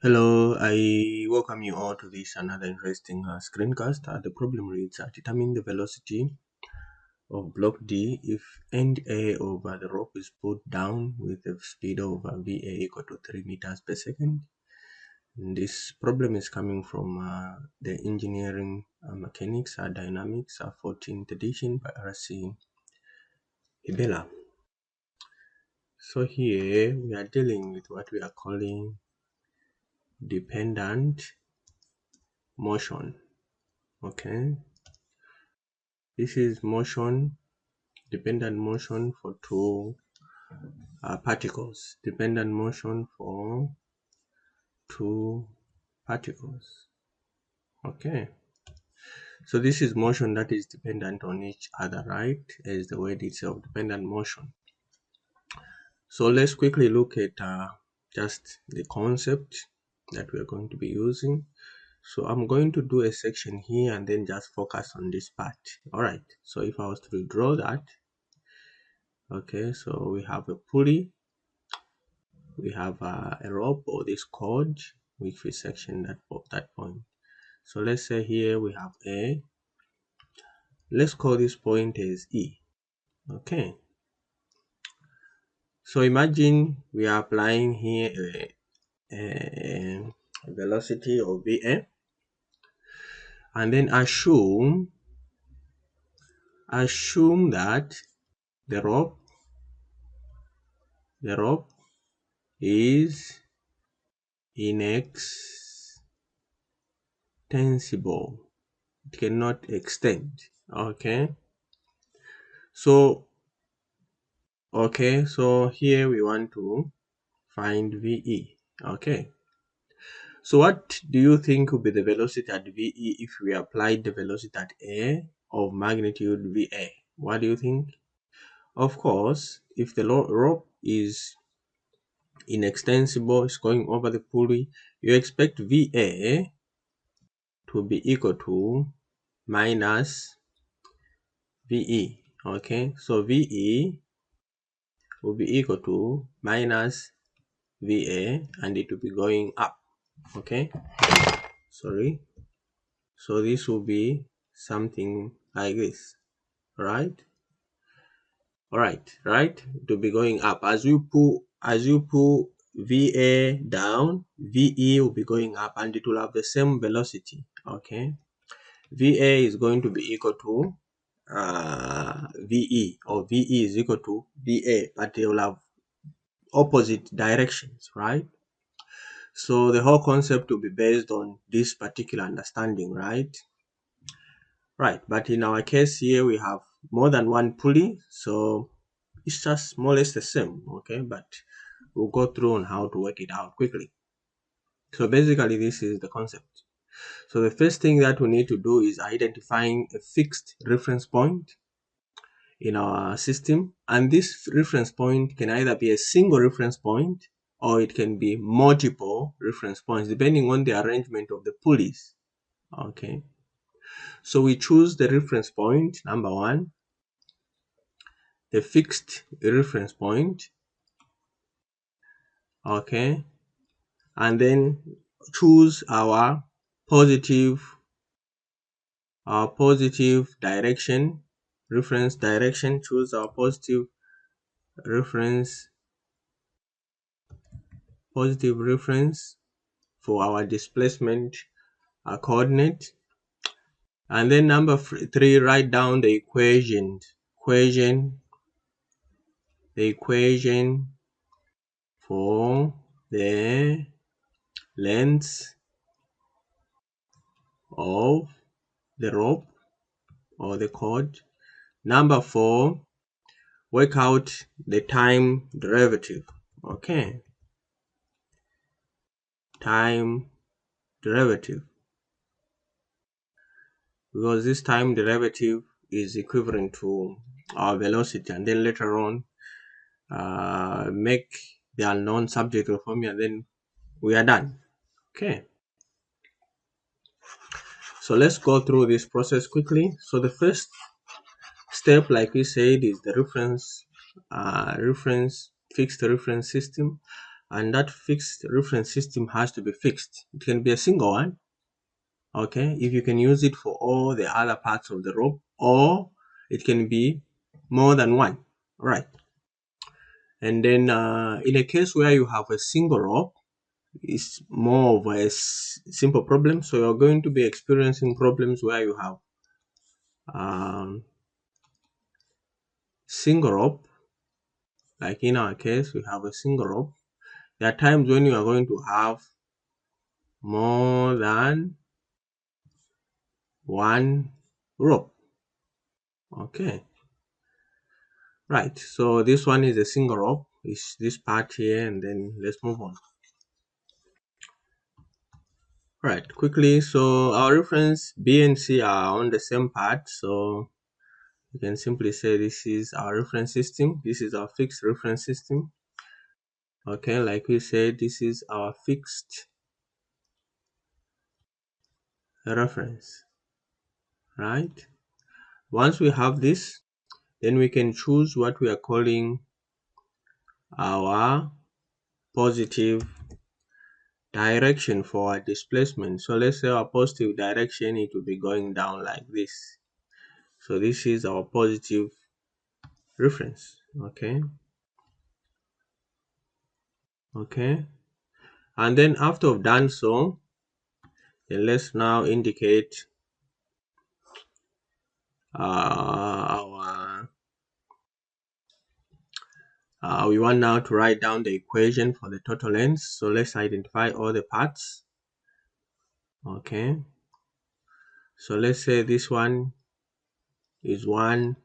Hello, I welcome you all to this another interesting screencast. The problem reads determine the velocity of block D if end A over the rope is put down with a speed of VA equal to 3 meters per second. And this problem is coming from the engineering mechanics dynamics 14th edition by RC Hibbeler. So here we are dealing with what we are calling dependent motion. Okay, this is motion, dependent motion for two particles. Dependent motion for two particles. Okay, so this is motion that is dependent on each other, right? As the word itself, dependent motion. So let's quickly look at just the concept that we're going to be using. So I'm going to do a section here and then just focus on this part. All right, so if I was to draw that, okay, so we have a pulley, we have a rope or this cord which we section that point. So let's say here we have A. Let's call this point as E. Okay, so imagine we are applying here a velocity of VA, and then assume that the rope is inextensible. It cannot extend. Okay, so here we want to find VE. Okay, so what do you think will be the velocity at VE if we applied the velocity at A of magnitude VA? What do you think? Of course, if the rope is inextensible, it's going over the pulley, you expect VA to be equal to minus VE. Okay, so VE will be equal to minus VA, and it will be going up. Okay, sorry, so this will be something like this, right? All right, it will be going up as you pull VA down, VE will be going up, and it will have the same velocity. Okay, VA is going to be equal to VE, or VE is equal to VA, but they will have opposite directions, right? So the whole concept will be based on this particular understanding, right? Right, but in our case here we have more than one pulley, so it's just more or less the same. Okay, but we'll go through on how to work it out quickly. So basically this is the concept. So the first thing that we need to do is identifying a fixed reference point in our system, and this reference point can either be a single reference point or it can be multiple reference points depending on the arrangement of the pulleys. Okay, so we choose the reference point number one, the fixed reference point. Okay, and then choose our positive direction, reference direction. Choose our positive reference for our displacement coordinate. And then number 3, write down the equation for the length of the rope or the cord. Number 4, work out the time derivative. Okay, time derivative, because this time derivative is equivalent to our velocity, and then later on make the unknown subject to the formula, and then we are done. Okay, so let's go through this process quickly. So the first step, like we said, is the fixed reference system. and that fixed reference system has to be fixed. It can be a single one, okay, if you can use it for all the other parts of the rope, or it can be more than one, right? And then in a case where you have a single rope, it's more of a simple problem. So you're going to be experiencing problems where you have single rope. Like in our case, we have a single rope. There are times when you are going to have more than one rope. Okay, right. So this one is a single rope. It's this part here, and then let's move on. Right, quickly. So our reference B and C are on the same part. So you can simply say this is our reference system. This is our fixed reference system. Okay, like we said, this is our fixed reference, right? Once we have this, then we can choose what we are calling our positive direction for our displacement. So let's say our positive direction, it will be going down like this. So this is our positive reference. Okay, and then after we've done so, then let's now indicate we want now to write down the equation for the total length. So let's identify all the parts. Okay, so let's say this one is one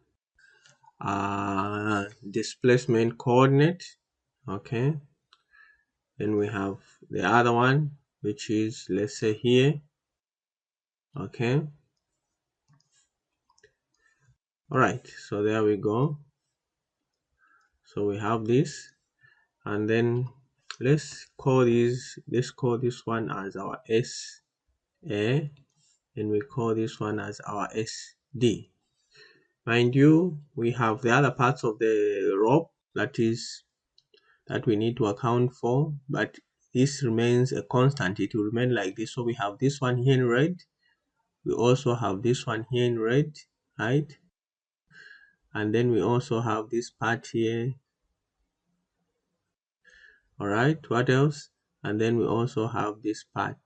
displacement coordinate. Okay, then we have the other one, which is, let's say, here. Okay, all right, so there we go. So we have this, and then let's call this one as our SA, and we call this one as our SD. Mind you, we have the other parts of the rope that we need to account for, but this remains a constant. It will remain like this. So we have this one here in red. We also have this one here in red, right? And then we also have this part here. All right, what else? And then we also have this part.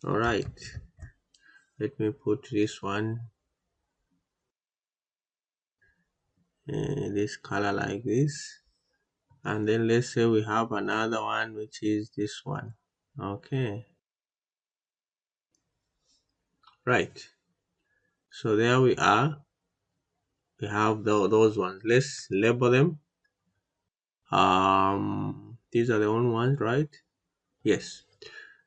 All right, let me put this one this color like this, and then let's say we have another one, which is this one. Okay, right, so there we are. We have those ones. Let's label them. These are the only ones, right? Yes,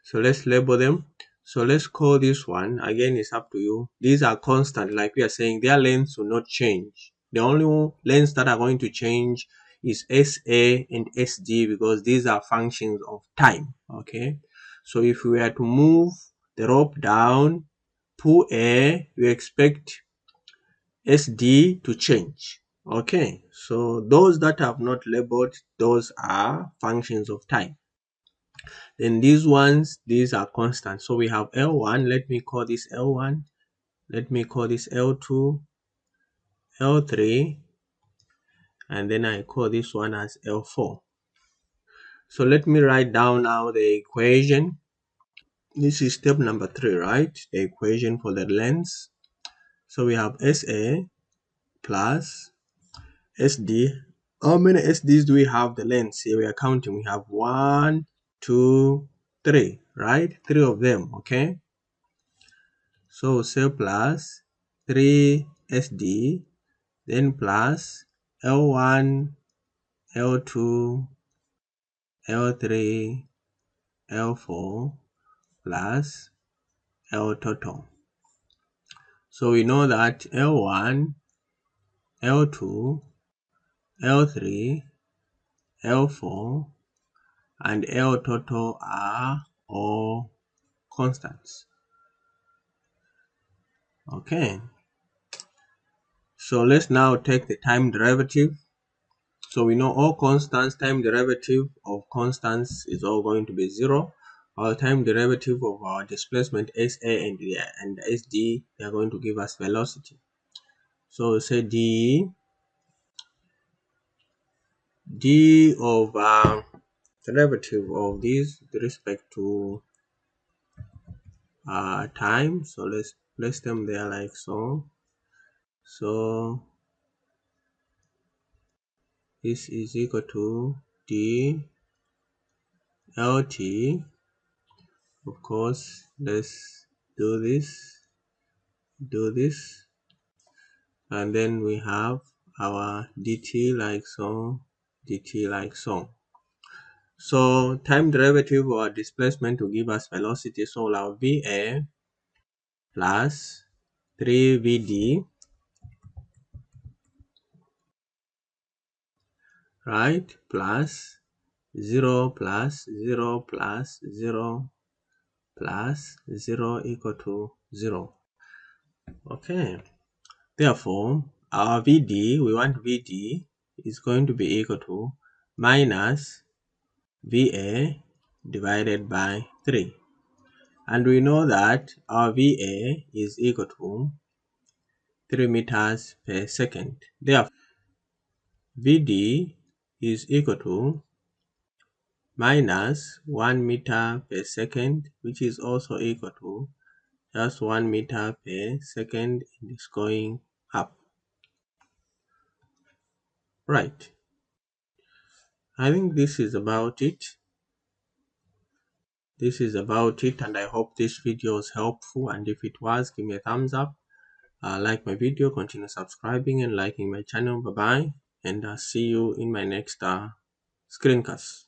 so let's label them. So let's call this one, again, it's up to you. These are constant, like we are saying, their lengths will not change. The only lengths that are going to change is SA and SD, because these are functions of time. Okay, so if we were to move the rope down, pull A, we expect SD to change. Okay, so those that have not labeled, those are functions of time. Then these ones, these are constant. So we have L1, let me call this L1, let me call this L2, L3, and then I call this one as L4. So let me write down now the equation. This is step number 3, right? The equation for the lengths. So we have SA plus SD. How many SDs do we have the lengths? Here we are counting. We have 1, 2, 3, right? 3 of them, okay? So say plus 3 SD, then plus L1, L2, L3, L4 plus L total. So we know that L1, L2, L3, L4, and L total are all constants. Okay, so let's now take the time derivative. So we know all constants, time derivative of constants is all going to be 0. Our time derivative of our displacement SA and SD, they are going to give us velocity. So say d of derivative of this with respect to time. So let's place them there like so. So this is equal to d LT. Of course, let's do this, and then we have our dt like so, dt like so. So time derivative or displacement to give us velocity. So our VA plus 3VD, right, plus 0 plus 0 plus 0 plus 0 equal to 0. Okay, therefore our VD, we want VD is going to be equal to minus VA divided by 3. And we know that our VA is equal to 3 meters per second. Therefore, VD is equal to minus 1 meter per second, which is also equal to just 1 meter per second. It is going up. Right. I think this is about it. And I hope this video was helpful, and if it was, give me a thumbs up. Like my video, continue subscribing and liking my channel. Bye bye, and see you in my next screencast.